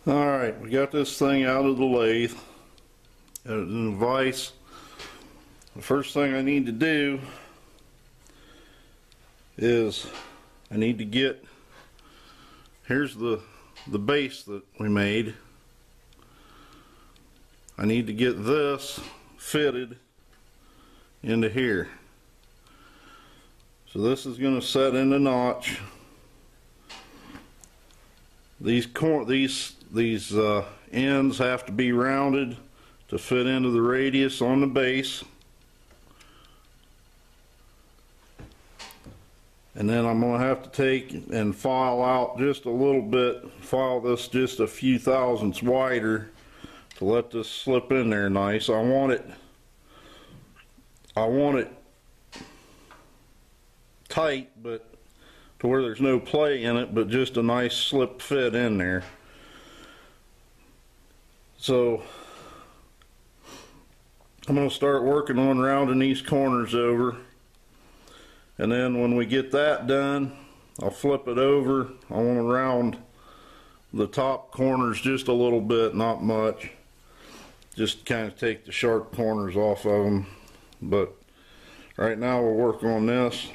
Alright, we got this thing out of the lathe. Got it in a vise. The first thing I need to do is I need to get, here's the base that we made. I need to get this fitted into here. So this is going to set in the notch. These ends have to be rounded to fit into the radius on the base. And then I'm going to have to take and file out just a little bit, file this just a few thousandths wider to let this slip in there nice. I want it tight, but to where there's no play in it, but just a nice slip fit in there. So I'm going to start working on rounding these corners over, and then when we get that done, I'll flip it over. I want to round the top corners just a little bit, not much, just kind of take the sharp corners off of them. But right now we'll work on this.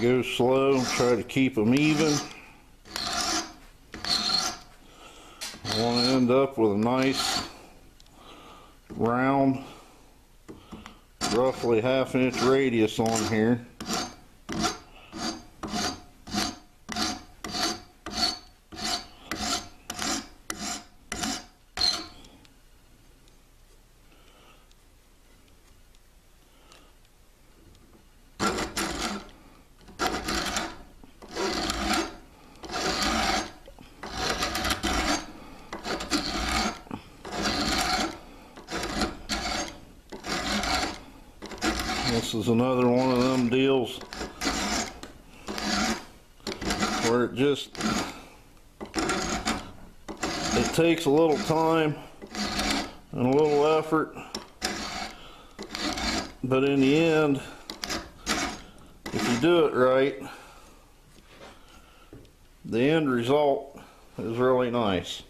Go slow, try to keep them even. I want to end up with a nice round, roughly ½ inch radius on here. This is another one of them deals where it takes a little time and a little effort, but in the end, if you do it right, the end result is really nice.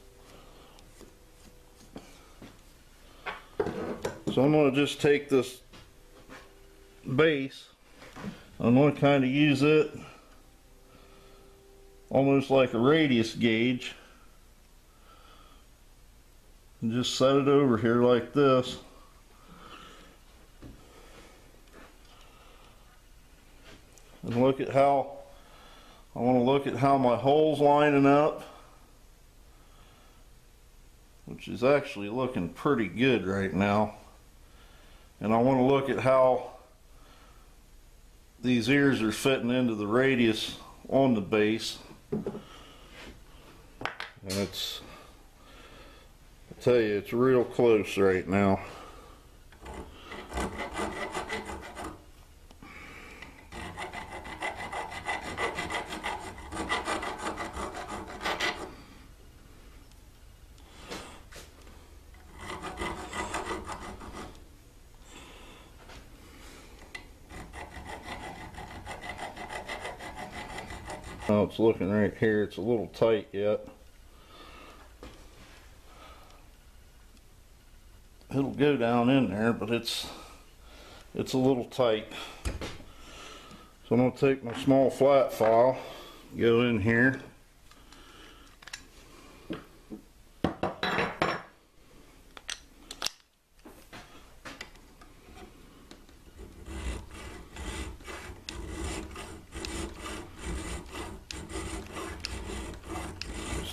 So I'm going to just take this base, I'm going to kind of use it almost like a radius gauge and just set it over here like this. And look at how, I want to look at how my hole's lining up, which is actually looking pretty good right now. And I want to look at how these ears are fitting into the radius on the base. And it's, I tell you, it's real close right now. Now it's looking right here, it's a little tight yet. It'll go down in there, but it's a little tight. So I'm going to take my small flat file, go in here.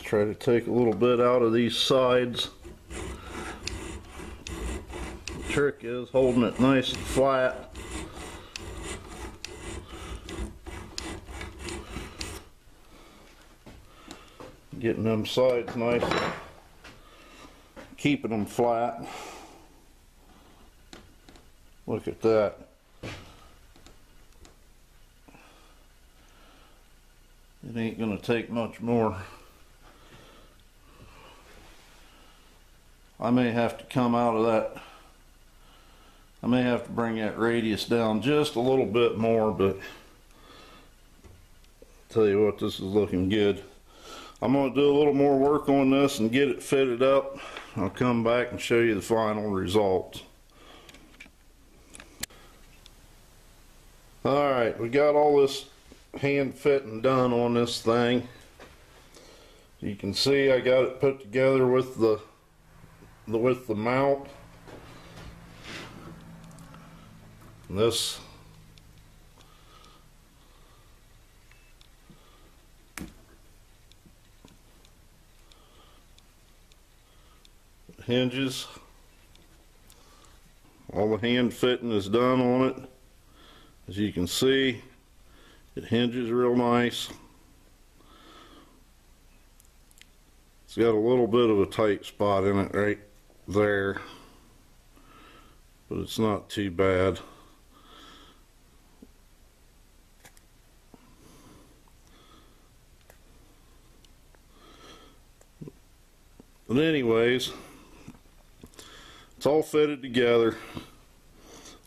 Try to take a little bit out of these sides. The trick is holding it nice and flat. Getting them sides nice, keeping them flat. Look at that. It ain't gonna take much more. I may have to come out of that. I may have to bring that radius down just a little bit more, but tell you what, this is looking good. I'm going to do a little more work on this and get it fitted up. I'll come back and show you the final result. Alright, we got all this hand fitting done on this thing. You can see I got it put together with the mount. And this hinges. All the hand fitting is done on it. As you can see, it hinges real nice. It's got a little bit of a tight spot in it right there, but it's not too bad. But anyways, it's all fitted together.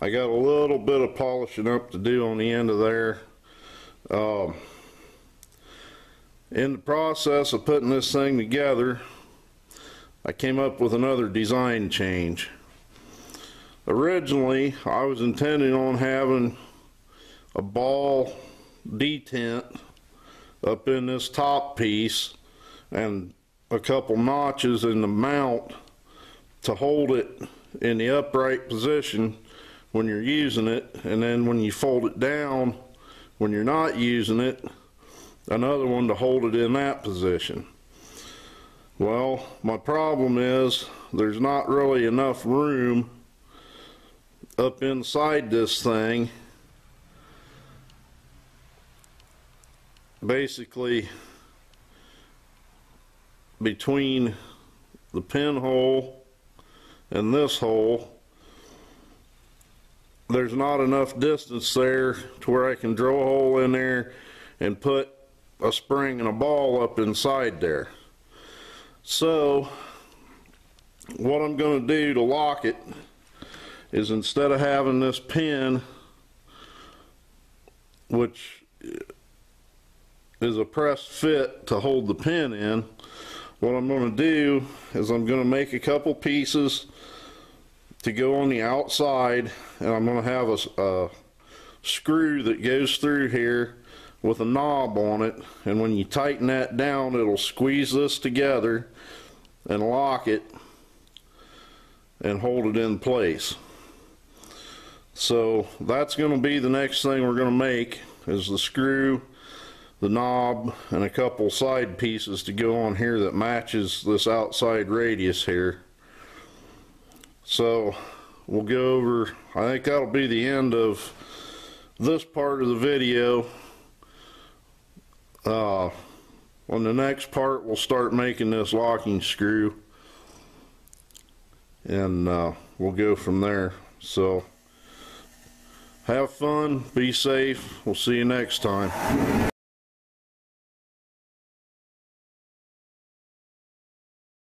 I got a little bit of polishing up to do on the end of there. In the process of putting this thing together, I came up with another design change. Originally, I was intending on having a ball detent up in this top piece and a couple notches in the mount to hold it in the upright position when you're using it, and then when you fold it down when you're not using it, another one to hold it in that position. Well, my problem is there's not really enough room up inside this thing, basically between the pinhole and this hole. There's not enough distance there to where I can drill a hole in there and put a spring and a ball up inside there. So what I'm going to do to lock it is, instead of having this pin, which is a pressed fit to hold the pin in, what I'm going to do is I'm going to make a couple pieces to go on the outside, and I'm going to have a screw that goes through here with a knob on it, and when you tighten that down, it'll squeeze this together and lock it and hold it in place. So that's going to be the next thing we're going to make, is the screw, the knob, and a couple side pieces to go on here that matches this outside radius here. So we'll go over, I think that'll be the end of this part of the video. On the next part, we'll start making this locking screw, and we'll go from there. So have fun, be safe, we'll see you next time.